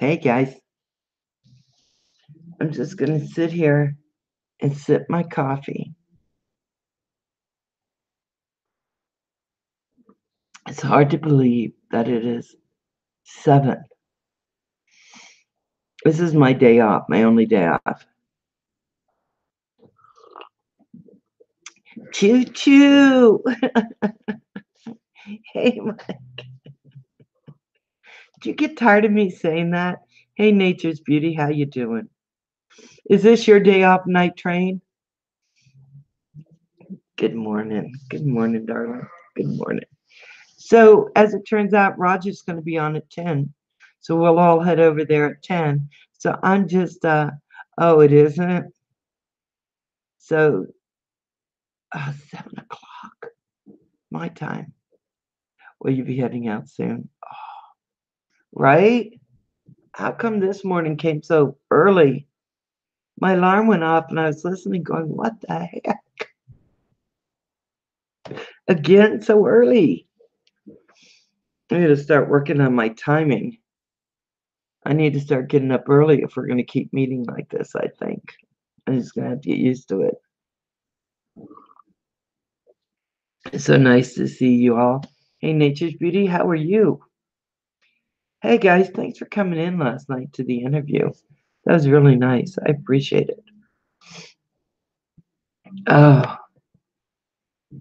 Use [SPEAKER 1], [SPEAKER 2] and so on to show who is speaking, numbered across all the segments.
[SPEAKER 1] Hey guys, I'm just going to sit here and sip my coffee. It's hard to believe that it is 7. This is my day off, my only day off. Choo choo! Hey, do you get tired of me saying that? Hey, Nature's Beauty, how you doing? Is this your day off, Night Train? Good morning. Good morning, darling. Good morning. So, as it turns out, Roger's going to be on at 10. So we'll all head over there at 10. So I'm just, oh, it isn't? So, 7 o'clock, my time. Will you be heading out soon? Right? How come this morning came so early? My alarm went off and I was listening going, what the heck? Again, so early. I need to start working on my timing. I need to start getting up early if we're going to keep meeting like this, I think. I'm just going to have to get used to it. It's so nice to see you all. Hey, Nature's Beauty, how are you? Hey, guys, thanks for coming in last night to the interview. That was really nice. I appreciate it. Oh,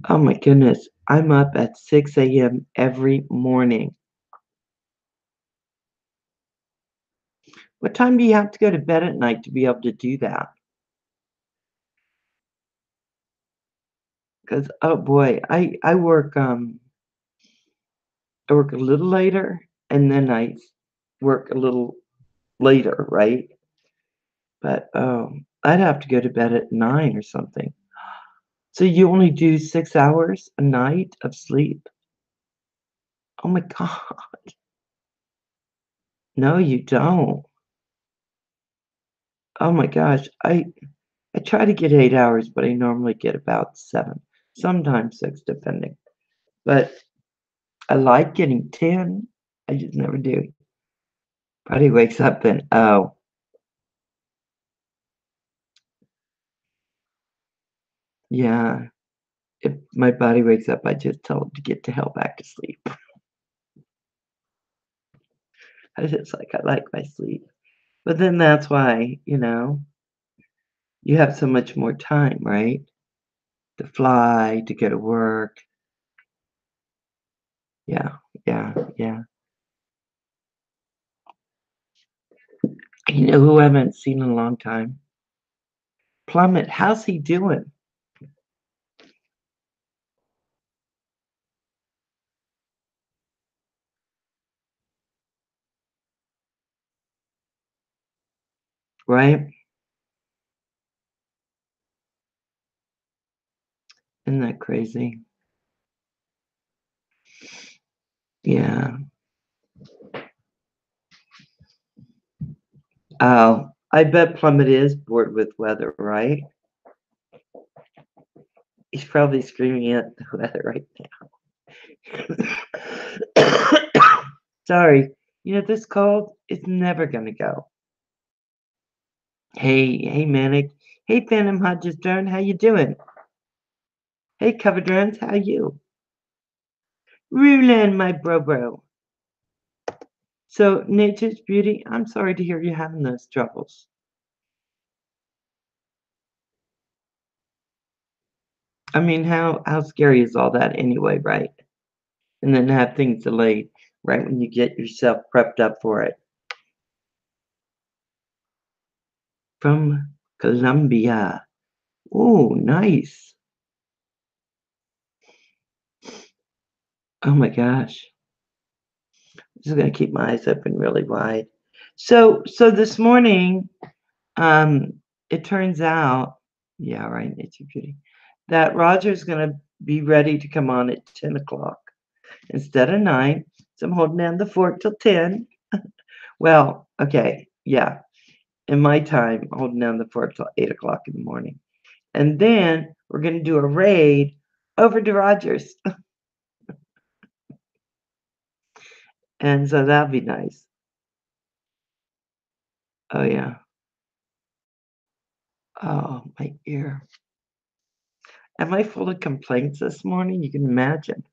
[SPEAKER 1] oh my goodness. I'm up at 6 a.m. every morning. What time do you have to go to bed at night to be able to do that? Because, oh boy, I work a little later and then I work a little later, right? But oh, I'd have to go to bed at 9 or something. So you only do 6 hours a night of sleep? Oh my God. No, you don't. Oh my gosh. I try to get 8 hours, but I normally get about 7, sometimes 6, depending. But I like getting 10. I just never do. Body wakes up and, oh, yeah. If my body wakes up, I just tell it to get the hell back to sleep. I just like, I like my sleep. But then that's why, you have so much more time, right? To fly, to go to work. Yeah, yeah, yeah. You know who I haven't seen in a long time? Plummet. How's he doing? Right? Isn't that crazy? Yeah. Oh, I bet Plummet is bored with weather, right? He's probably screaming at the weather right now. Sorry. This cold is never gonna go. Hey, Manic. Hey, Phantom Hodges Dern, how you doing? Hey, Cover Drones, how you? Ruland, my bro. So, Nature's Beauty, I'm sorry to hear you having those troubles. I mean, how scary is all that anyway, right? And then have things delayed right when you get yourself prepped up for it. From Colombia. Oh, nice. Oh my gosh. I'm just gonna keep my eyes open really wide. So this morning, um, it turns out, yeah, right, Nature Beauty, that Roger's gonna be ready to come on at 10 o'clock instead of 9. So I'm holding down the fort till 10. Well, okay, yeah. In my time, holding down the fort till 8 o'clock in the morning. And then we're going to do a raid over to Rogers. And so that'll be nice. Oh, yeah. Oh, my ear. Am I full of complaints this morning? You can imagine.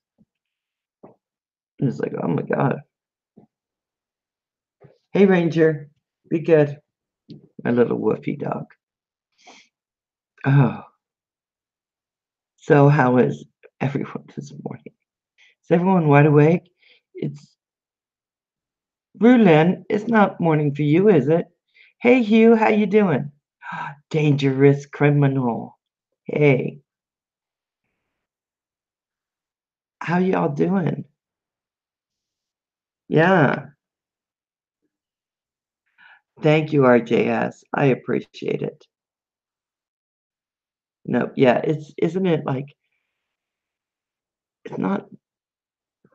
[SPEAKER 1] It's like, oh my God. Hey, Ranger. Be good. My little woofy dog. Oh, so how is everyone this morning? Is everyone wide awake? It's Rulin. It's not morning for you, is it? Hey, Hugh. How you doing? Dangerous criminal. Hey, how y'all doing? Yeah. Thank you, RJS. I appreciate it. No, yeah, isn't it like it's not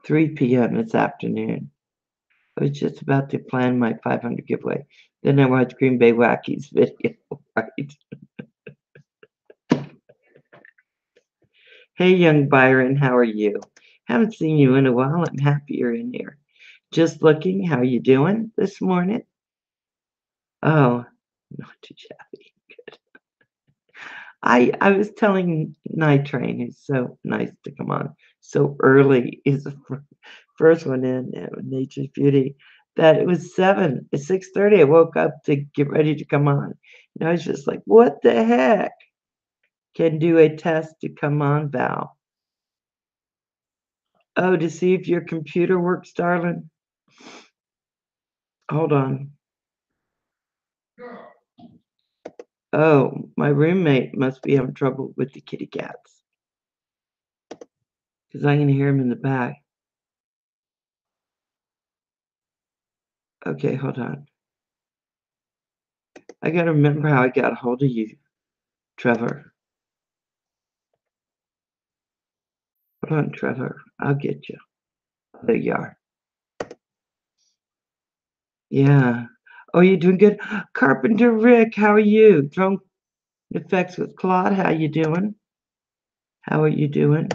[SPEAKER 1] 3 p.m., it's afternoon. I was just about to plan my 500 giveaway. Then I watched Green Bay Wackies video, right? Hey, young Byron, how are you? Haven't seen you in a while. I'm happy you're in here. Just looking. How you doing this morning? Oh, not too shabby. Good. I was telling Night Train, who's so nice to come on so early, is the first one in Nature's Beauty, that it was 6:30. I woke up to get ready to come on. And I was just like, what the heck? Can do a test to come on, Val. Oh, to see if your computer works, darling? Hold on. Oh, my roommate must be having trouble with the kitty cats. Because I can hear him in the back. Okay, hold on. I gotta remember how I got a hold of you, Trevor. Hold on, Trevor. I'll get you. There you are. Yeah. Oh, you doing good? Carpenter Rick, how are you? Drone Effects with Claude, how you doing? How are you doing?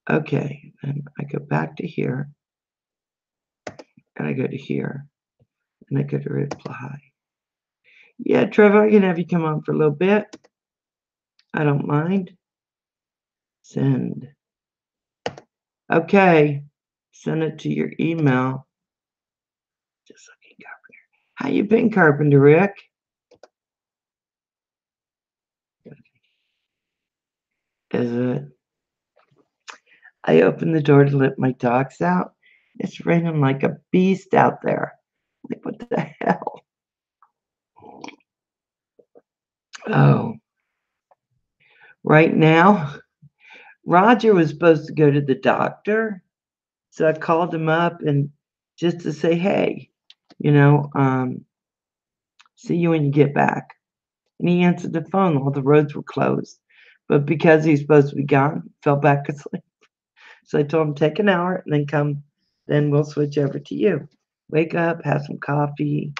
[SPEAKER 1] Okay, and I go back to here, and I go to here, and I go to reply. Yeah, Trevor, I can have you come on for a little bit. I don't mind. Send. Okay, send it to your email. Just looking, Carpenter. How you been, Carpenter Rick? Is it? I opened the door to let my dogs out. It's raining like a beast out there. Like, what the hell? Oh, right now, Roger was supposed to go to the doctor. So I called him up and just to say, hey, you know, see you when you get back. And he answered the phone. All the roads were closed. But because he's supposed to be gone, fell back asleep. So I told him, take an hour and then come. Then we'll switch over to you. Wake up, have some coffee.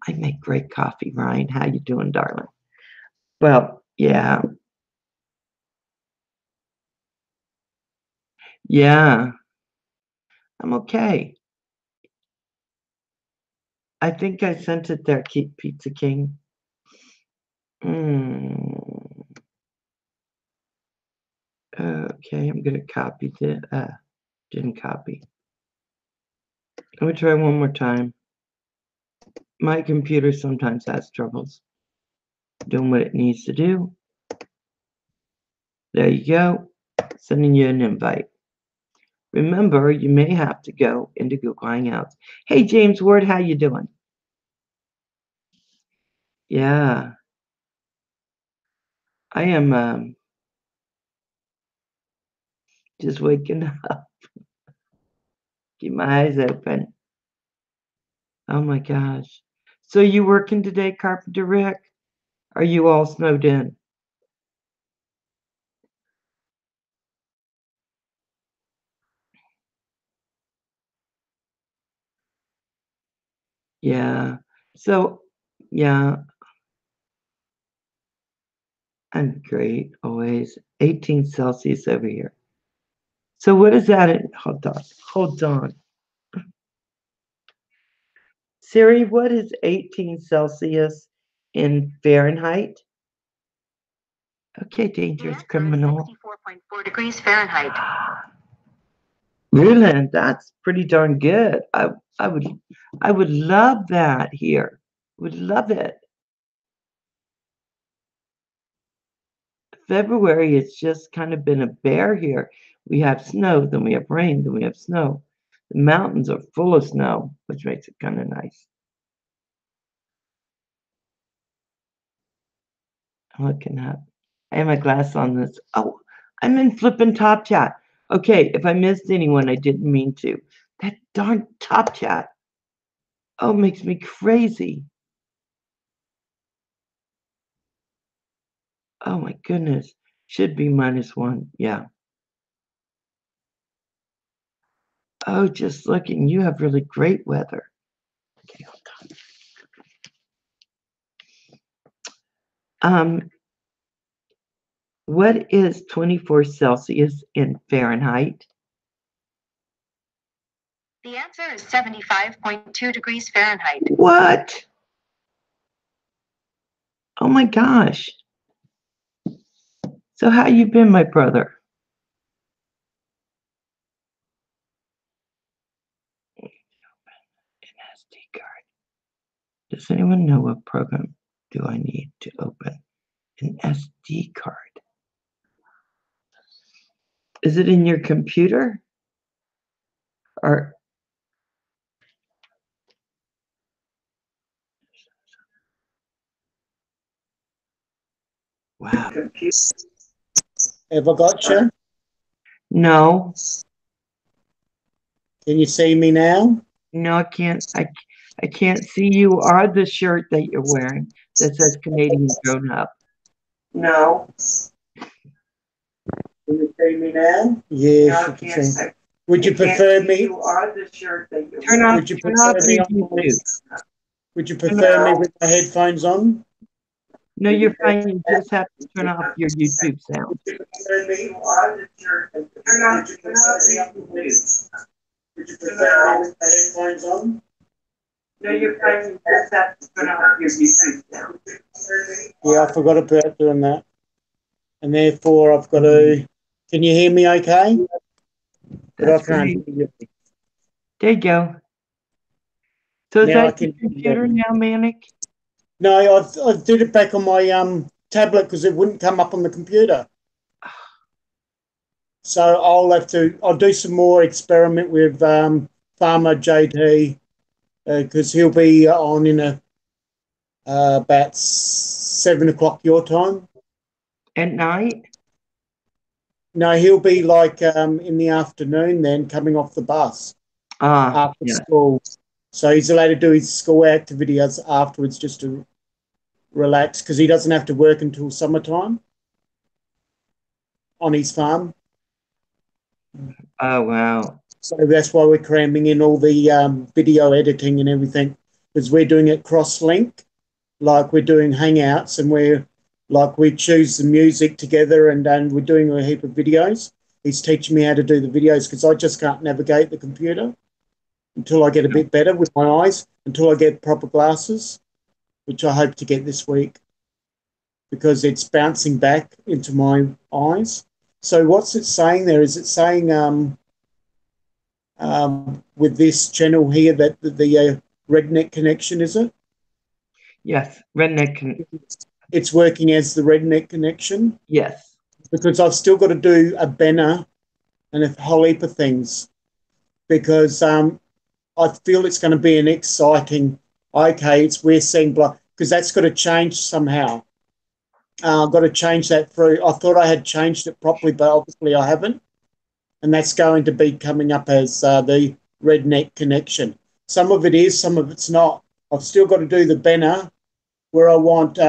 [SPEAKER 1] I make great coffee, Ryan. How you doing, darling? Well, yeah. Yeah, I'm okay. I think I sent it there, Keep Pizza King. Mm, okay, I'm gonna copy the didn't copy. Let me try one more time. My computer sometimes has troubles doing what it needs to do. There you go. Sending you an invite. Remember, you may have to go into Google Hangouts. Hey, James Ward, how you doing? Yeah, I am just waking up. Keep my eyes open. Oh my gosh. So you working today, Carpenter Rick? Are you all snowed in? Yeah. So, yeah, I'm great always. 18 Celsius over here. So what is that in, hold on. Siri, what is 18 Celsius in Fahrenheit? Okay, dangerous criminal.
[SPEAKER 2] 64.4 degrees Fahrenheit.
[SPEAKER 1] Really? That's pretty darn good. I would love that here. Would love it. February, it's just kind of been a bear here. We have snow, then we have rain, then we have snow. The mountains are full of snow, which makes it kind of nice. I'm looking up. I have my glass on this. Oh, I'm in flipping Top Chat. Okay, if I missed anyone, I didn't mean to. That darn Top Chat. Oh, it makes me crazy. Oh my goodness. Should be -1. Yeah. Oh, just looking. You have really great weather. Okay, hold on. What is 24 Celsius in Fahrenheit?
[SPEAKER 2] The answer is 75.2 degrees Fahrenheit.
[SPEAKER 1] What? Oh my gosh. So how you been, my brother? SD card. Does anyone know what program do I need to open an SD card? Is it in your computer? Or wow.
[SPEAKER 3] Have I got you?
[SPEAKER 1] No.
[SPEAKER 3] Can you see me now?
[SPEAKER 1] No, I can't. I can't see you or the shirt that you're wearing that says Canadian Grown Up. No.
[SPEAKER 3] Can you see me now? Yes.
[SPEAKER 1] No, I can't.
[SPEAKER 3] Would you prefer me?
[SPEAKER 1] You are the shirt that you're wearing.
[SPEAKER 3] Would you prefer me on? Would you prefer me with my headphones on?
[SPEAKER 1] No, you're fine. You just have to turn off your YouTube sound.
[SPEAKER 3] You are the shirt.
[SPEAKER 1] Turn off YouTube.
[SPEAKER 3] Would you prefer me with my headphones on?
[SPEAKER 1] No, you're fine. You just have to turn off your YouTube sound.
[SPEAKER 3] Yeah, I forgot about doing that. And therefore, I've got to. Can you hear me okay? But I can't hear you.
[SPEAKER 1] There you go. So is
[SPEAKER 3] Now
[SPEAKER 1] that your computer now, Manic?
[SPEAKER 3] No, I did it back on my tablet because it wouldn't come up on the computer. So I'll do some more experiment with Farmer JT because he'll be on in about 7 o'clock your time.
[SPEAKER 1] At night?
[SPEAKER 3] No, he'll be like in the afternoon then coming off the bus after school. So he's allowed to do his school activities afterwards just to relax because he doesn't have to work until summertime on his farm.
[SPEAKER 1] Oh, wow.
[SPEAKER 3] So that's why we're cramming in all the video editing and everything because we're doing it cross-link, like we're doing Hangouts and we choose the music together and we're doing a heap of videos. He's teaching me how to do the videos because I just can't navigate the computer until I get a bit better with my eyes, until I get proper glasses, which I hope to get this week because it's bouncing back into my eyes. So what's it saying there? Is it saying with this channel here that the Redneck Connection, is it?
[SPEAKER 1] Yes, Redneck Connection.
[SPEAKER 3] It's working as the Redneck Connection?
[SPEAKER 1] Yes. Because
[SPEAKER 3] I've still got to do a banner and a whole heap of things because I feel it's going to be an exciting, we're seeing because that's got to change somehow. I've got to change that through. I thought I had changed it properly, but obviously I haven't. And that's going to be coming up as the Redneck Connection. Some of it is, some of it's not. I've still got to do the banner where I want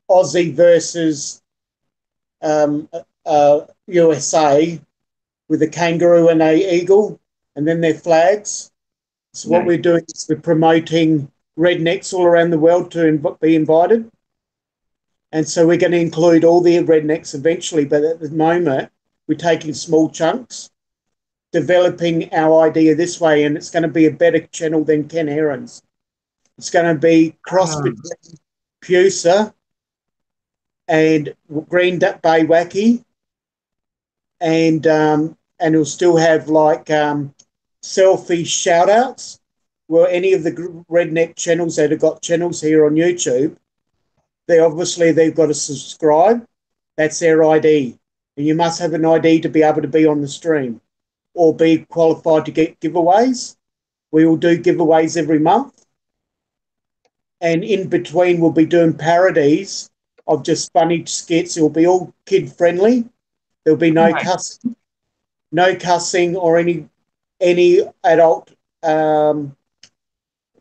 [SPEAKER 3] Aussie versus USA with a kangaroo and a eagle, and then their flags. So what we're doing is we're promoting rednecks all around the world to be invited. And so we're going to include all the rednecks eventually, but at the moment, we're taking small chunks, developing our idea this way, and it's going to be a better channel than Ken Heron's. It's going to be cross between Pusa and Green Bay Wacky, and it'll still have like selfie shout outs. Well, any of the redneck channels that have got channels here on YouTube, they've got to subscribe. That's their ID. And you must have an ID to be able to be on the stream or be qualified to get giveaways. We will do giveaways every month. And in between, we'll be doing parodies of just funny skits. It will be all kid-friendly. There'll be no cussing or any adult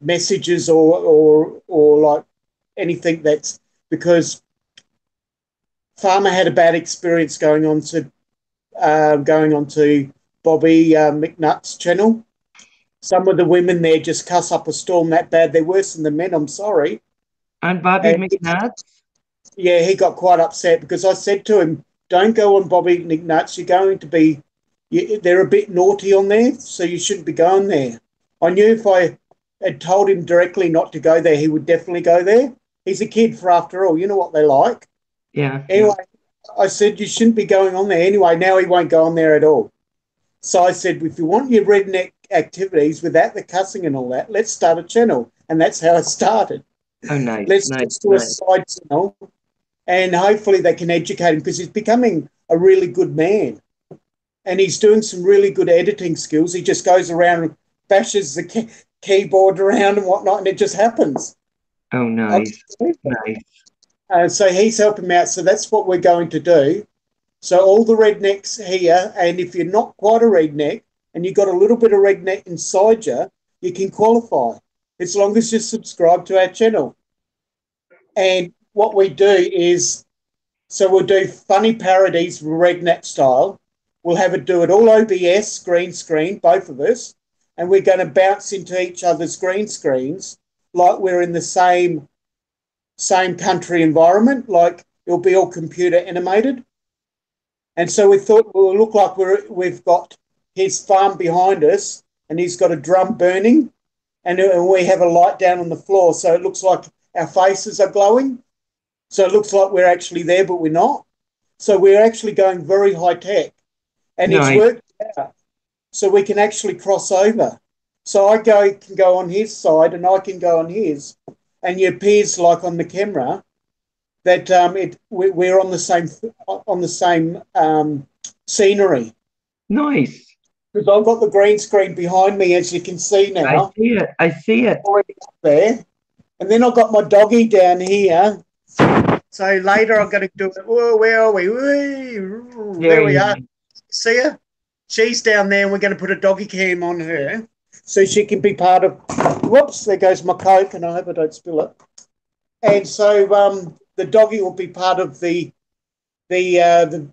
[SPEAKER 3] messages or like anything that's because Farmer had a bad experience going on to Bobby McNutt's channel. Some of the women there just cuss up a storm that bad. They're worse than the men. I'm sorry.
[SPEAKER 1] And Bobby McNutt?
[SPEAKER 3] Yeah, he got quite upset because I said to him, "Don't go on Bobby McNutt's. You're going to be. They're a bit naughty on there, so you shouldn't be going there." I knew if I had told him directly not to go there, he would definitely go there. He's a kid, for after all. You know what they like.
[SPEAKER 1] Yeah.
[SPEAKER 3] Anyway, I said, you shouldn't be going on there. Anyway, now he won't go on there at all. So I said, if you want your redneck activities without the cussing and all that, let's start a channel. And that's how it started.
[SPEAKER 1] Oh, nice.
[SPEAKER 3] Let's just do a side channel. And hopefully they can educate him because he's becoming a really good man. And he's doing some really good editing skills. He just goes around and bashes the keyboard around and whatnot, and it just happens.
[SPEAKER 1] Oh, nice. Nice.
[SPEAKER 3] So he's helping me out. So that's what we're going to do. So all the rednecks here, and if you're not quite a redneck and you've got a little bit of redneck inside you, you can qualify as long as you subscribe to our channel. And what we do is, so we'll do funny parodies, redneck style. We'll have it do it all OBS, green screen, both of us, and we're going to bounce into each other's green screens like we're in the same country environment, like it'll be all computer animated. And so we thought we'll look like we've got his farm behind us and he's got a drum burning and we have a light down on the floor, so it looks like our faces are glowing. So it looks like we're actually there, but we're not. So we're actually going very high tech. And it's worked out. So we can actually cross over. So I can go on his side and I can go on his. And it appears like on the camera that we're on the same scenery.
[SPEAKER 1] Nice.
[SPEAKER 3] Because I've got the green screen behind me, as you can see now.
[SPEAKER 1] I see it.
[SPEAKER 3] Already up there. And then I've got my doggy down here. So later I'm going to do it. Whoa, where are we? There we are. See her? She's down there and we're going to put a doggy cam on her so she can be part of... Whoops, there goes my Coke and I hope I don't spill it. And so the doggy will be part of the video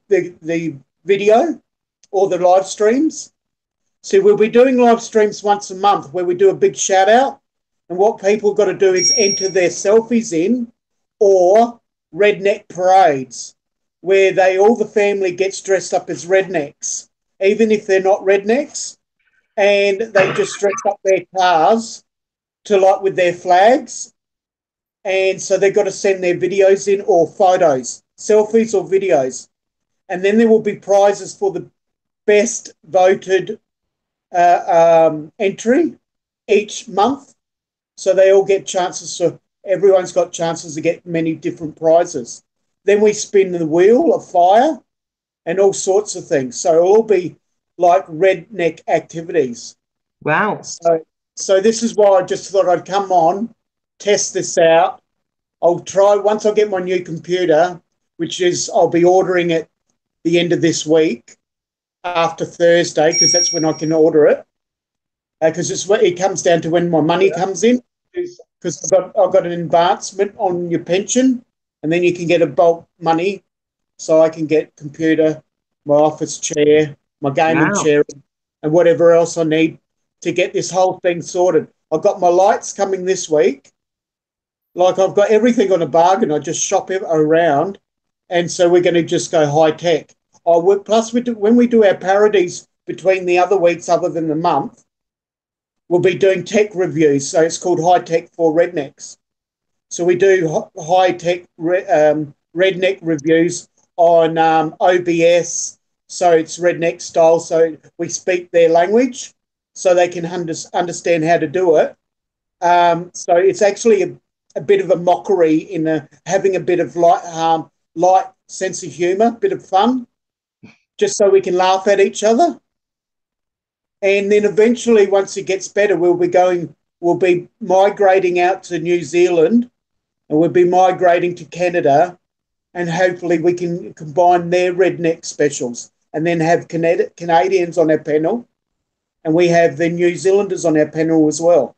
[SPEAKER 3] or the live streams. So we'll be doing live streams once a month where we do a big shout out. And what people got to do is enter their selfies in or redneck parades where all the family gets dressed up as rednecks, even if they're not rednecks. And they just dress up their cars with their flags. And so they've got to send their videos in or photos, selfies or videos. And then there will be prizes for the best voted entry each month. So they all get chances. So everyone's got chances to get many different prizes. Then we spin the wheel of fire and all sorts of things. So it'll all be like redneck activities.
[SPEAKER 1] Wow.
[SPEAKER 3] So this is why I just thought I'd come on, test this out. I'll try once I get my new computer, which is I'll be ordering it the end of this week after Thursday, because that's when I can order it. Because it comes down to when my money comes in. Because I've got an advancement on your pension, and then you can get a bulk money, so I can get computer, my office chair, my gaming chair, and whatever else I need to get this whole thing sorted. I've got my lights coming this week. Like I've got everything on a bargain. I just shop it around, and so we're going to just go high tech. Plus, when we do our parodies between the other weeks other than the month, we'll be doing tech reviews. So it's called High Tech for Rednecks. So we do high tech redneck reviews on OBS. So it's redneck style. So we speak their language so they can understand how to do it. So it's actually a bit of a mockery in having a bit of light sense of humour, bit of fun, just so we can laugh at each other. And then eventually, once it gets better, we'll be migrating out to New Zealand, and we'll be migrating to Canada, and hopefully we can combine their redneck specials and then have Canadians on our panel, and we have the New Zealanders on our panel as well.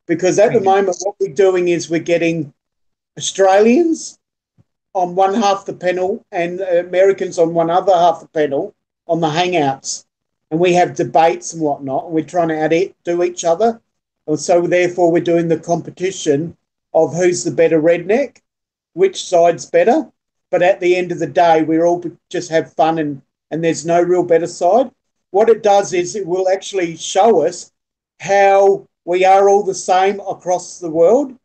[SPEAKER 3] Because at the moment, what we're doing is we're getting Australians on one half the panel and Americans on one other half the panel on the Hangouts. And we have debates and whatnot, and we're trying to outdo each other. And so therefore we're doing the competition of who's the better redneck, which side's better. But at the end of the day, we all just have fun and there's no real better side. What it does is it will actually show us how we are all the same across the world,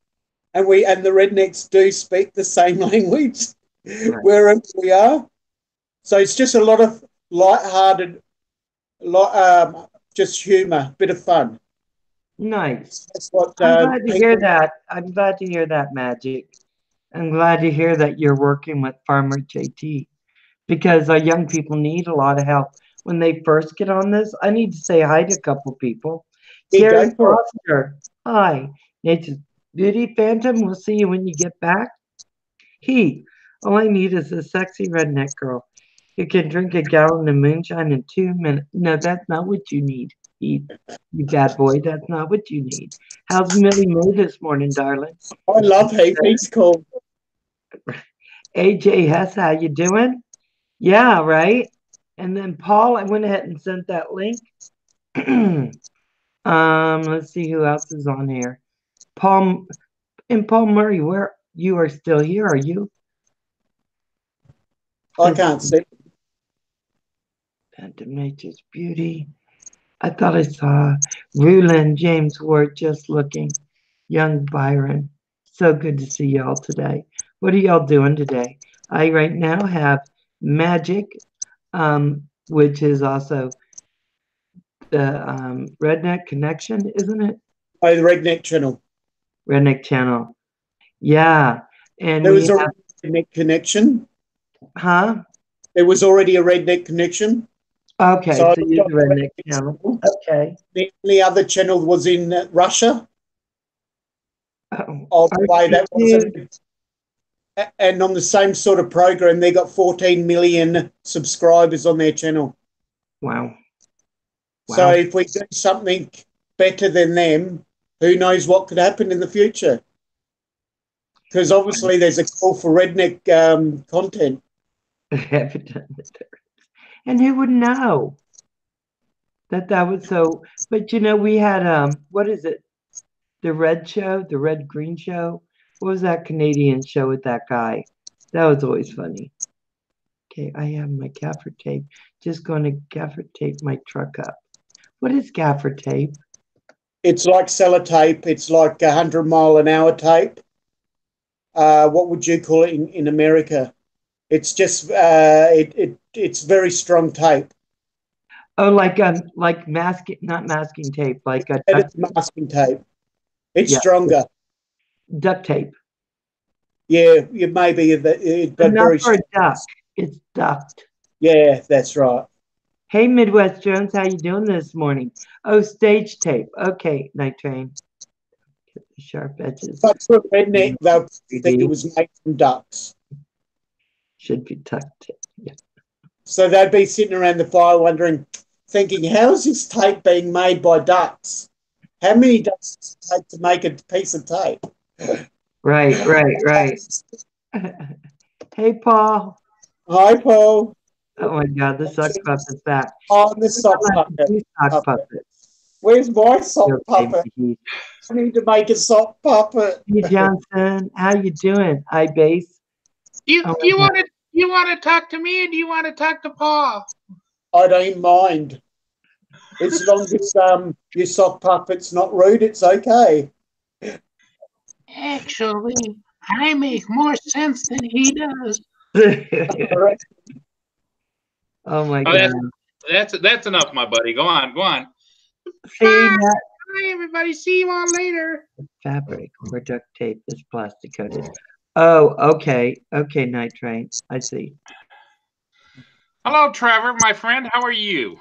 [SPEAKER 3] and the rednecks do speak the same language wherever we are. So it's just a lot of light-hearted, just humour, bit of fun.
[SPEAKER 1] Nice.
[SPEAKER 3] That's what,
[SPEAKER 1] I'm glad to hear that. I'm glad to hear that, Magic. I'm glad to hear that you're working with Farmer JT, because our young people need a lot of help when they first get on this. I need to say hi to a couple people. Gary Foster, hi. Nature's Beauty Phantom, we'll see you when you get back. All I need is a sexy redneck girl who can drink a gallon of moonshine in 2 minutes. No, that's not what you need, Heath. You bad boy, that's not what you need. How's Millie Mae this morning, darling?
[SPEAKER 3] I love Heath. He's cool.
[SPEAKER 1] AJ Hess, how you doing? Yeah, right. And then Paul, I went ahead and sent that link. Let's see who else is on here. Paul Murray, where you are still here, are you?
[SPEAKER 3] I can't see.
[SPEAKER 1] Phantom Nature's Beauty. I thought I saw Rulin, James Ward, just looking. Young Byron. So good to see y'all today. What are y'all doing today? I right now have Magic, which is also the Redneck Connection, isn't it?
[SPEAKER 3] Oh, the Redneck Channel.
[SPEAKER 1] Redneck Channel. Yeah. And
[SPEAKER 3] there was a Redneck Connection.
[SPEAKER 1] Huh?
[SPEAKER 3] There was already a Redneck Connection.
[SPEAKER 1] Okay, so you're the Redneck Channel. Okay.
[SPEAKER 3] The only other channel was in Russia.
[SPEAKER 1] Oh,
[SPEAKER 3] the way that was. And on the same sort of program, they got 14 million subscribers on their channel.
[SPEAKER 1] Wow.
[SPEAKER 3] So if we do something better than them, who knows what could happen in the future? Because obviously there's a call for redneck content.
[SPEAKER 1] And who would know that was so? But you know, we had what is it? The Red Show, the Red Green Show. What was that Canadian show with that guy? That was always funny. Okay, I have my gaffer tape. Just going to gaffer tape my truck up. What is gaffer tape?
[SPEAKER 3] It's like sellotape. It's like 100-mile-an-hour tape. What would you call it in America? It's just it's very strong tape.
[SPEAKER 1] Oh, like masking, not masking tape, like a
[SPEAKER 3] masking tape. It's stronger.
[SPEAKER 1] Duct tape.
[SPEAKER 3] Yeah, it may be, but
[SPEAKER 1] not very for a duck. It's duct.
[SPEAKER 3] Yeah, that's right.
[SPEAKER 1] Hey, Midwest Jones, how you doing this morning? Oh, stage tape. Okay, Night Train. Get the sharp edges.
[SPEAKER 3] But for redneck, they'll think it was made from ducks.
[SPEAKER 1] Should be duct tape. Yeah.
[SPEAKER 3] So they'd be sitting around the fire wondering, thinking, how is this tape being made by ducks? How many ducks does it take to make a piece of tape?
[SPEAKER 1] Right. Hey, Paul.
[SPEAKER 3] Hi, Paul.
[SPEAKER 1] Oh my God, the sock puppet's back.
[SPEAKER 3] Oh, the sock puppet. Where's my sock puppet? I need to make a sock puppet.
[SPEAKER 1] Hey, Johnson, how you doing? Hi, Bass.
[SPEAKER 4] You want you want to talk to me or do you want to talk to Paul?
[SPEAKER 3] I don't mind. As long as your sock puppet's not rude, it's okay.
[SPEAKER 4] Actually, I make more sense than he does.
[SPEAKER 1] Oh my
[SPEAKER 4] Oh,
[SPEAKER 1] God.
[SPEAKER 4] that's enough, my buddy. Go on, go on.
[SPEAKER 1] See,
[SPEAKER 4] Bye.
[SPEAKER 1] that
[SPEAKER 4] Bye, everybody. See you all later.
[SPEAKER 1] fabric or duct tape is plastic coated. Oh, okay. Okay, Night Train. I see.
[SPEAKER 4] Hello, Trevor, my friend. How are you?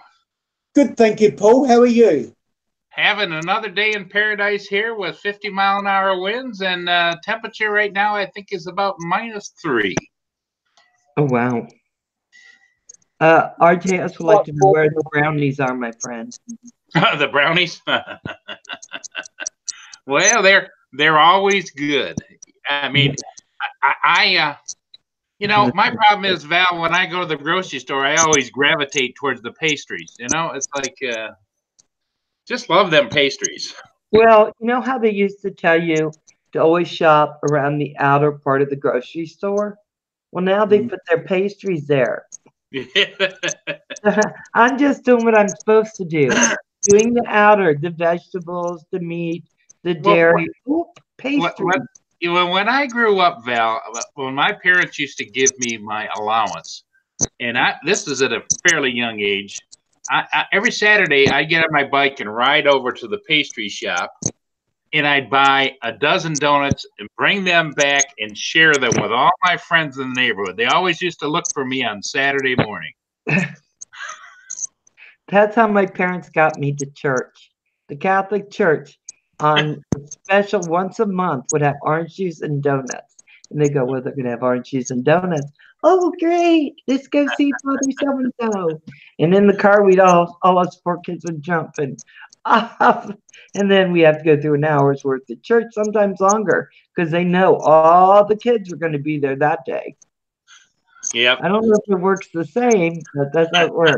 [SPEAKER 3] Good, thank you, Paul. How are you?
[SPEAKER 4] Having another day in paradise here with 50-mile-an-hour winds, and temperature right now I think is about -3.
[SPEAKER 1] Oh, wow. RJS would like to know where the brownies are, my friend.
[SPEAKER 4] The brownies. Well, they're always good. I mean, you know, my problem is, Val, when I go to the grocery store, I always gravitate towards the pastries. You know, it's like just love them pastries.
[SPEAKER 1] Well, you know how they used to tell you to always shop around the outer part of the grocery store? Well, now they put their pastries there. I'm just doing what I'm supposed to do. Doing the outer, the vegetables, the meat, the dairy. Oop, pastry.
[SPEAKER 4] When I grew up, Val, when my parents used to give me my allowance, and this is at a fairly young age, every Saturday I'd get on my bike and ride over to the pastry shop, and I'd buy a dozen donuts and bring them back and share them with all my friends in the neighborhood. They always used to look for me on Saturday morning.
[SPEAKER 1] That's how my parents got me to church. The Catholic Church on a special once a month would have orange juice and donuts. And they go, well, they're going to have orange juice and donuts. Oh, great. Let's go see Father so-and-so. And in the car, we'd all us 4 kids would jump and off. And then we have to go through an hour's worth of church, sometimes longer, because they know all the kids are going to be there that day.
[SPEAKER 4] Yep.
[SPEAKER 1] I don't know if it works the same, but that's how it works.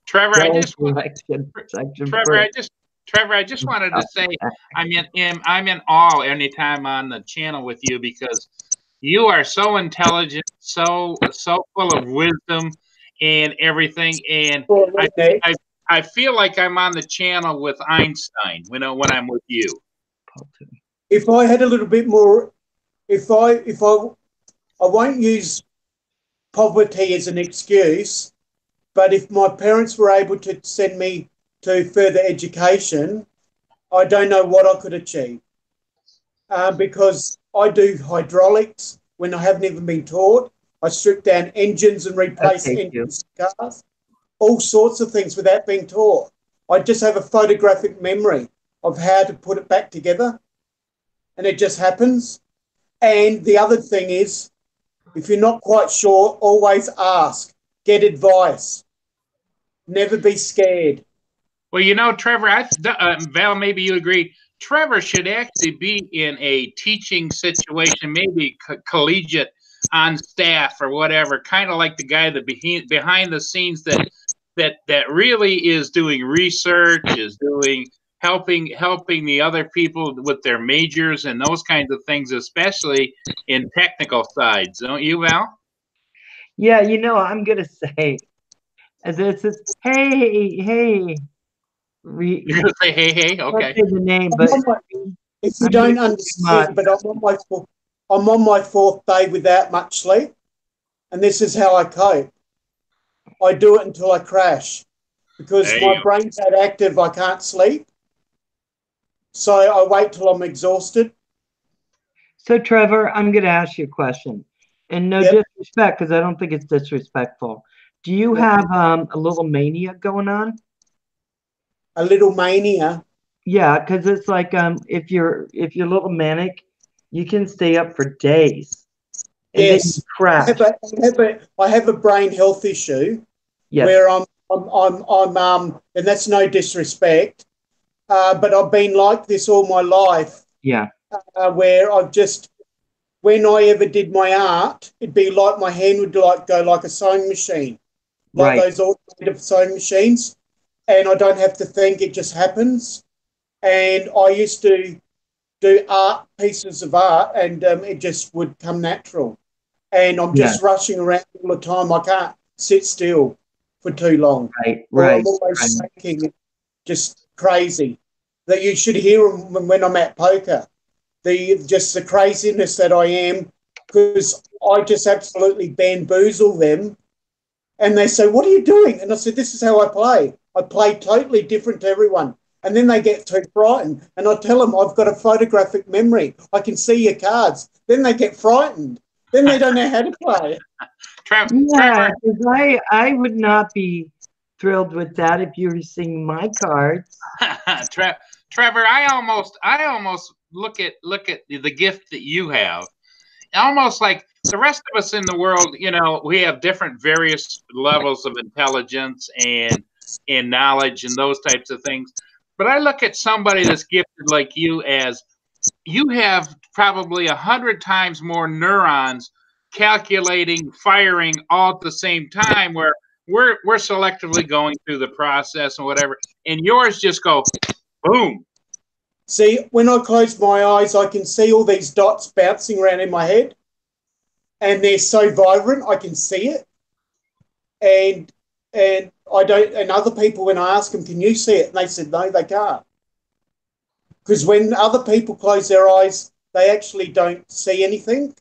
[SPEAKER 4] Trevor, I just wanted to say I'm in awe anytime on the channel with you, because you are so intelligent, so full of wisdom and everything, and I feel like I'm on the channel with Einstein when I'm with you.
[SPEAKER 3] If I had a little bit more, I won't use poverty as an excuse, but if my parents were able to send me to further education, I don't know what I could achieve. Because I do hydraulics when I haven't even been taught. I strip down engines and replace engines in cars. All sorts of things without being taught. I just have a photographic memory of how to put it back together, and it just happens. And the other thing is, if you're not quite sure, always ask. Get advice. Never be scared.
[SPEAKER 4] Well, you know, Trevor, Val, maybe you agree. Trevor should actually be in a teaching situation, maybe collegiate on staff or whatever, kind of like the guy that behind the scenes that really is doing research, is doing helping the other people with their majors and those kinds of things, especially in technical sides. Don't you, Val?
[SPEAKER 1] Yeah, you know, I'm gonna say, as it says, hey.
[SPEAKER 4] You're gonna say hey, okay.
[SPEAKER 1] Say the name, but
[SPEAKER 3] if you don't understand, but I'm on my 4th day without much sleep, and this is how I cope. I do it until I crash, because my brain's that active I can't sleep. So I wait till I'm exhausted.
[SPEAKER 1] So Trevor, I'm going to ask you a question, and no disrespect, because I don't think it's disrespectful. Do you have a little mania going on?
[SPEAKER 3] A little mania?
[SPEAKER 1] Yeah, because it's like if you're a little manic, you can stay up for days. And then you crash.
[SPEAKER 3] I have a brain health issue where I'm and that's no disrespect, but I've been like this all my life.
[SPEAKER 1] Yeah.
[SPEAKER 3] Where I've just, when I ever did my art, it'd be like my hand would go like a sewing machine, like those automated sewing machines, and I don't have to think; it just happens. And I used to do pieces of art, and it just would come natural. and I'm
[SPEAKER 1] Yeah.
[SPEAKER 3] just rushing around all the time. I can't sit still for too long.
[SPEAKER 1] Right,
[SPEAKER 3] Or
[SPEAKER 1] right.
[SPEAKER 3] I'm always
[SPEAKER 1] right.
[SPEAKER 3] shaking, just crazy. That you should hear them when I'm at poker. Just the craziness that I am, because I just absolutely bamboozle them. And they say, "What are you doing?" And I said, "This is how I play. I play totally different to everyone." And then they get too frightened. And I tell them, "I've got a photographic memory. I can see your cards." Then they get frightened. Then they don't know how to play.
[SPEAKER 4] Trevor,
[SPEAKER 1] Yeah, 'cause I would not be thrilled with that if you were seeing my cards.
[SPEAKER 4] Trevor, I almost look at the gift that you have, almost like the rest of us in the world. You know, we have different various levels of intelligence and knowledge and those types of things. But I look at somebody that's gifted like you as you have probably 100 times more neurons calculating, firing all at the same time, where we're selectively going through the process and whatever, and yours just go boom.
[SPEAKER 3] See, when I close my eyes, I can see all these dots bouncing around in my head, and they're so vibrant, I can see it. And I don't. And other people, when I ask them, "Can you see it?" and they said, "No, they can't." Because when other people close their eyes, they actually don't see anything,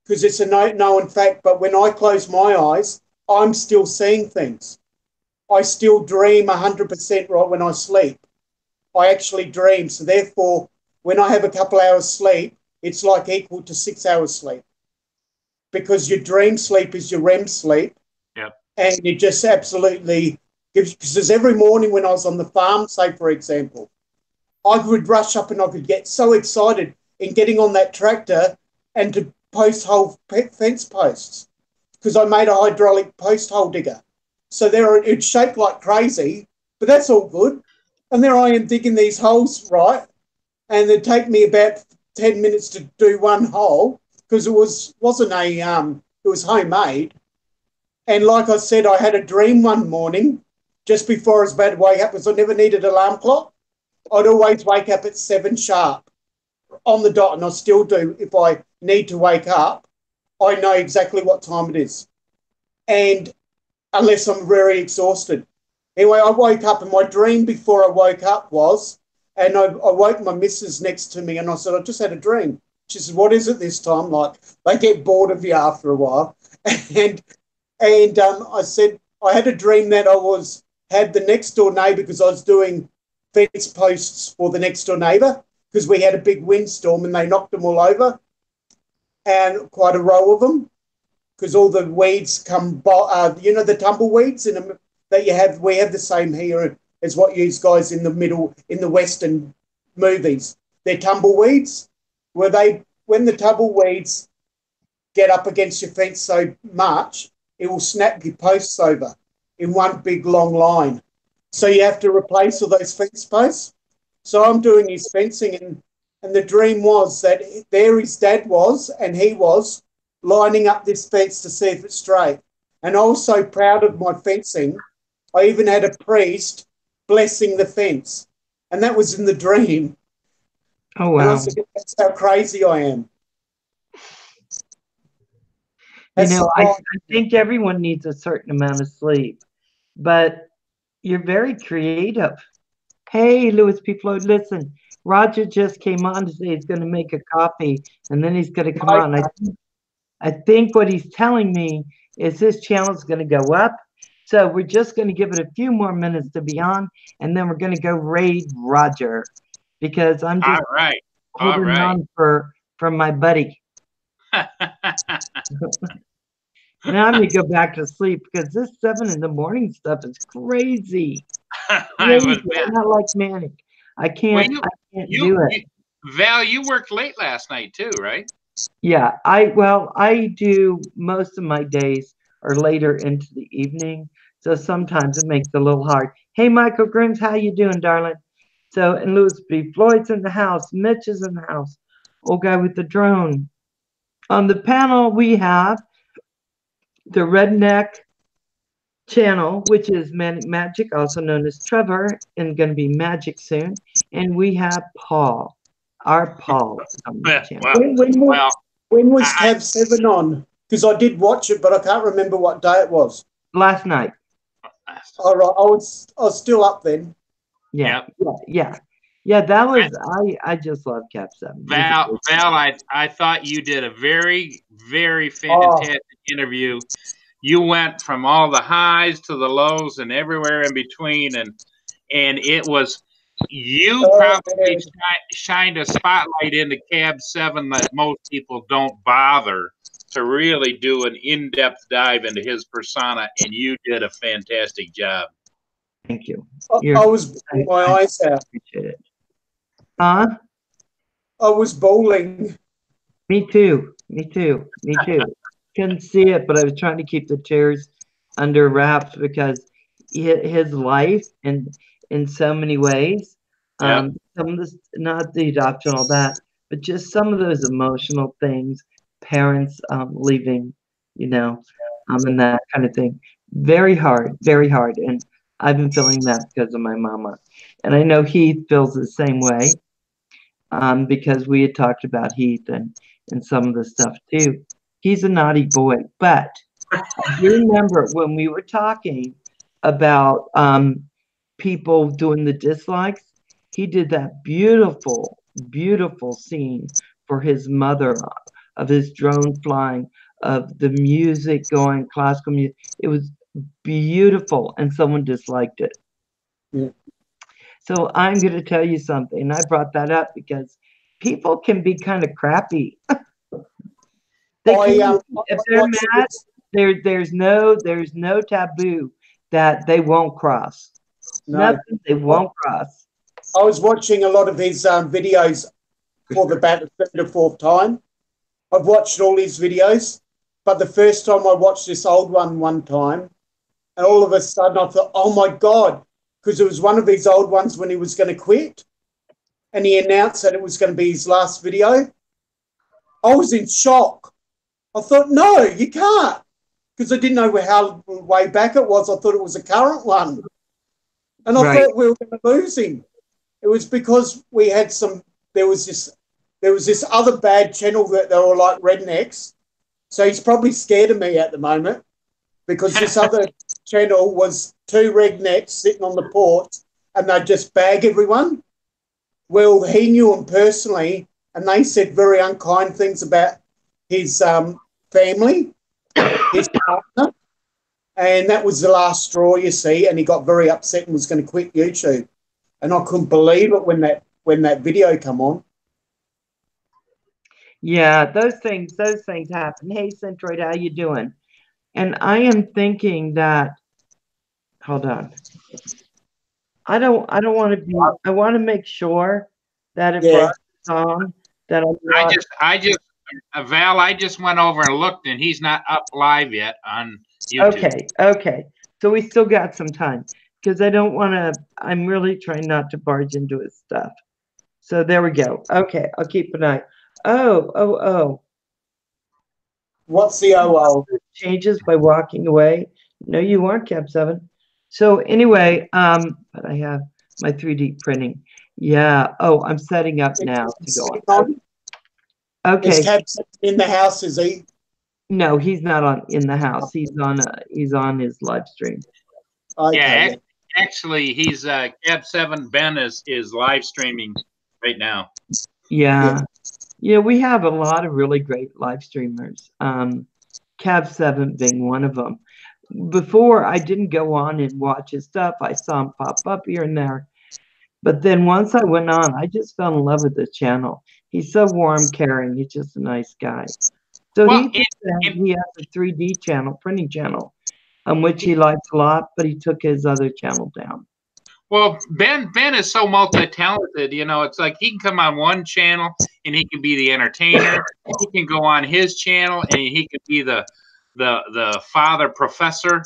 [SPEAKER 3] because it's a known fact. But when I close my eyes, I'm still seeing things. I still dream 100% right when I sleep. I actually dream. So therefore, when I have a couple hours sleep, it's like equal to 6 hours sleep, because your dream sleep is your REM sleep.
[SPEAKER 4] Yep.
[SPEAKER 3] And it just absolutely gives, because every morning when I was on the farm, say for example, I would rush up and I could get so excited in getting on that tractor and to post hole fence posts, because I made a hydraulic post hole digger. So it'd shake like crazy, but that's all good. And there I am digging these holes, right? And it'd take me about 10 minutes to do one hole, because it was homemade. And like I said, I had a dream one morning just before I was about to wake up, because I never needed an alarm clock. I'd always wake up at 7 sharp on the dot, and I still do. If I need to wake up, I know exactly what time it is. And unless I'm very exhausted. Anyway, I woke up, and my dream before I woke up was, and I woke my missus next to me, and I said, "I just had a dream." She said, "What is it this time?" Like, they get bored of you after a while. And I said, I had a dream that I had the next door neighbour, because I was doing fence posts for the next door neighbour, because we had a big windstorm and they knocked them all over, and quite a row of them, because all the weeds come, the tumbleweeds that you have. We have the same here as what you guys in the Western movies. They're tumbleweeds. When the tumbleweeds get up against your fence so much, it will snap your posts over in one big long line. So you have to replace all those fence posts. So I'm doing his fencing, and the dream was that there his dad was, and he was lining up this fence to see if it's straight. And I was so proud of my fencing, I even had a priest blessing the fence. And that was in the dream.
[SPEAKER 1] Oh,
[SPEAKER 3] And I
[SPEAKER 1] wow.
[SPEAKER 3] said, that's how crazy I am.
[SPEAKER 1] You know, I think everyone needs a certain amount of sleep, but you're very creative. Hey, Louis P. Floyd, listen, Roger just came on to say he's going to make a coffee, and then he's going to come on. I think what he's telling me is his channel is going to go up. So we're just going to give it a few more minutes to be on, and then we're going to go raid Roger, because I'm just holding on from my buddy. Now I'm going to go back to sleep, because this 7 in the morning stuff is crazy. I'm not like Manic. I can't do it.
[SPEAKER 4] Val, you worked late last night too, right?
[SPEAKER 1] Yeah, I do most of my days are later into the evening, so sometimes it makes it a little hard. Hey, Michael Grims, how you doing, darling? So, and Louis B. Floyd's in the house. Mitch is in the house. Old guy with the drone. On the panel, we have the Redneck channel, which is Manic Magic, also known as Trevor, and going to be Magic soon. And we have Paul, our Paul. On the channel.
[SPEAKER 3] When was Tab 7 on? because I did watch it, but I can't remember what day it was.
[SPEAKER 1] Last night.
[SPEAKER 3] All right, I was still up then.
[SPEAKER 1] Yeah, yeah. That was I just love Cap 7.
[SPEAKER 4] Val, I thought you did a very, very
[SPEAKER 3] Oh.
[SPEAKER 4] fantastic interview. You went from all the highs to the lows and everywhere in between, and it was you probably shined a spotlight into Cab 7 that most people don't bother to really do an in-depth dive into his persona, and you did a fantastic job.
[SPEAKER 1] Thank you.
[SPEAKER 3] I was bawling my eyes out.
[SPEAKER 1] Appreciate it. Huh?
[SPEAKER 3] I was bawling.
[SPEAKER 1] Me too. Couldn't see it, but I was trying to keep the tears under wraps because his life and in so many ways, some of this, not the adoption, all that, but just some of those emotional things, parents leaving, and that kind of thing. Very hard. And I've been feeling that because of my mama. And I know Heath feels the same way because we had talked about Heath and some of the stuff too. He's a naughty boy, but I do remember when we were talking about people doing the dislikes, he did that beautiful, beautiful scene for his mother of his drone flying, of the music going, classical music. It was beautiful, and someone disliked it.
[SPEAKER 3] Yeah.
[SPEAKER 1] So I'm going to tell you something, and I brought that up because people can be kind of crappy. If they're mad, there's no taboo that they won't cross.
[SPEAKER 3] No.
[SPEAKER 1] Nothing they won't cross.
[SPEAKER 3] I was watching a lot of his videos for about the third or fourth time. I've watched all his videos, but the first time I watched this old one time, and all of a sudden I thought, oh my God, because it was one of his old ones when he was going to quit, and he announced that it was going to be his last video. I was in shock. I thought, no, you can't, because I didn't know how way back it was. I thought it was a current one, and I thought we were going to lose him. It was because we had there was this other bad channel that they were like rednecks. So he's probably scared of me at the moment because this other channel was two rednecks sitting on the porch and they just bag everyone. Well, he knew him personally and they said very unkind things about his family, his partner, and that was the last straw, you see, and he got very upset and was going to quit YouTube. And I couldn't believe it when that video come on.
[SPEAKER 1] Yeah, those things happen. Hey, Centroid, how you doing? And I am thinking that. Hold on. I don't want to be. I want to make sure that it brought the song that
[SPEAKER 4] Val, I just went over and looked, and he's not up live yet on YouTube.
[SPEAKER 1] Okay. So we still got some time. Because I don't want to, I'm really trying not to barge into his stuff. So there we go. Okay, I'll keep an eye. Oh.
[SPEAKER 3] What's the oh?
[SPEAKER 1] Changes by walking away. No, you aren't, Cab 7. So anyway, but I have my 3D printing. Yeah. Oh, I'm setting up now to go on. Okay.
[SPEAKER 3] Is Cab 7 in the house, is he?
[SPEAKER 1] No, he's not in the house. He's on his live stream.
[SPEAKER 3] Okay.
[SPEAKER 4] Yeah. Actually, he's Cab 7 Ben is live streaming right now.
[SPEAKER 1] Yeah, we have a lot of really great live streamers. Cab 7 being one of them. Before, I didn't go on and watch his stuff. I saw him pop up here and there. But then once I went on, I just fell in love with the channel. He's so warm, caring. He's just a nice guy. So he has a 3D channel, printing channel, which he likes a lot, but he took his other channel down.
[SPEAKER 4] Well, Ben is so multi-talented, it's like he can come on one channel and he can be the entertainer. He can go on his channel and he can be the father professor.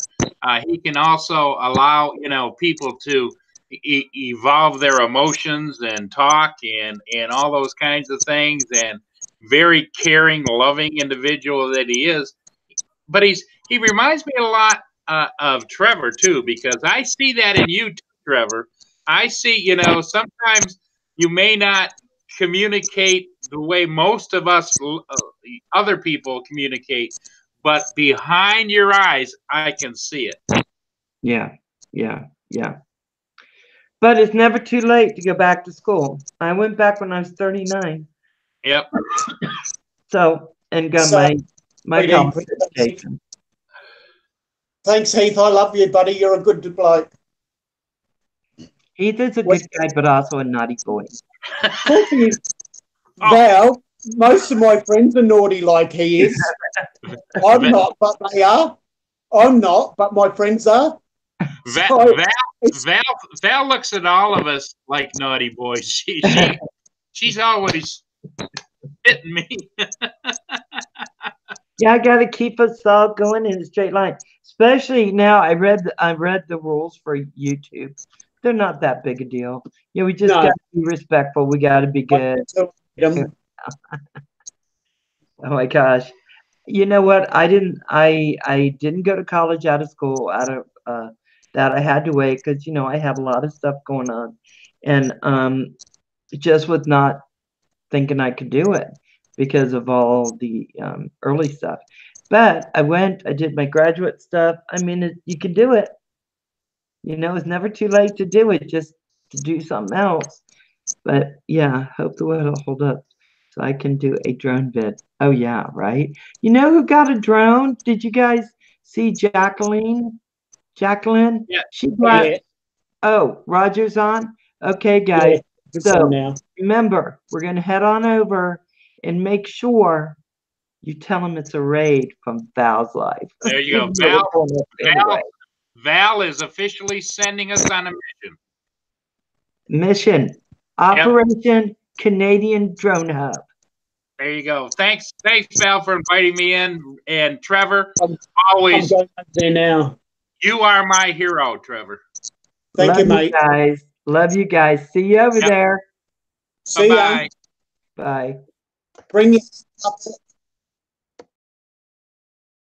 [SPEAKER 4] He can also allow, people to evolve their emotions and talk and all those kinds of things, and very caring, loving individual that he is. But he reminds me a lot of Trevor too, because I see that in you too, Trevor. I see, sometimes you may not communicate the way most of us other people communicate, but behind your eyes, I can see it.
[SPEAKER 1] Yeah, yeah, yeah. But it's never too late to go back to school. I went back when I was 39.
[SPEAKER 4] Yep.
[SPEAKER 1] So, and got
[SPEAKER 3] So,
[SPEAKER 1] my
[SPEAKER 3] Heath,
[SPEAKER 1] college education.
[SPEAKER 3] thanks, Heath. I love you, buddy. You're a good bloke.
[SPEAKER 1] Heath is a good guy, but also a naughty boy.
[SPEAKER 3] Of course he is. Val, most of my friends are naughty like he is. I'm not, but they are. I'm not, but my friends are.
[SPEAKER 4] Val looks at all of us like naughty boys. She's always hitting me.
[SPEAKER 1] Yeah, I got to keep us all going in a straight line. Especially now, I read the rules for YouTube. They're not that big a deal. Yeah, we just
[SPEAKER 3] No.
[SPEAKER 1] got to be respectful. We got to be good. Oh my gosh. You know what? I didn't go to college out of school, out of that I had to wait because I have a lot of stuff going on, and just was not thinking I could do it because of all the early stuff. But I did my graduate stuff. I mean, you can do it. It's never too late to do it, just to do something else. But yeah, hope the weather will hold up so I can do a drone vid. Oh yeah, right? You know who got a drone? Did you guys see Jacqueline? Jacqueline?
[SPEAKER 4] Yeah.
[SPEAKER 1] She got,
[SPEAKER 3] Yeah.
[SPEAKER 1] oh, Roger's on? Okay, guys.
[SPEAKER 3] Yeah,
[SPEAKER 1] So
[SPEAKER 3] now.
[SPEAKER 1] remember, we're going to head on over and make sure you tell them it's a raid from Val's Life.
[SPEAKER 4] There you go. Val is officially sending us on a mission.
[SPEAKER 1] Mission. Operation Canadian Drone Hub.
[SPEAKER 4] There you go. Thanks, Val, for inviting me in. And Trevor, always.
[SPEAKER 3] I'm going up there now.
[SPEAKER 4] You are my hero, Trevor.
[SPEAKER 3] Thank you, mate.
[SPEAKER 1] Guys. Love you guys. See you over there.
[SPEAKER 3] See ya.
[SPEAKER 1] Bye.
[SPEAKER 3] Bring your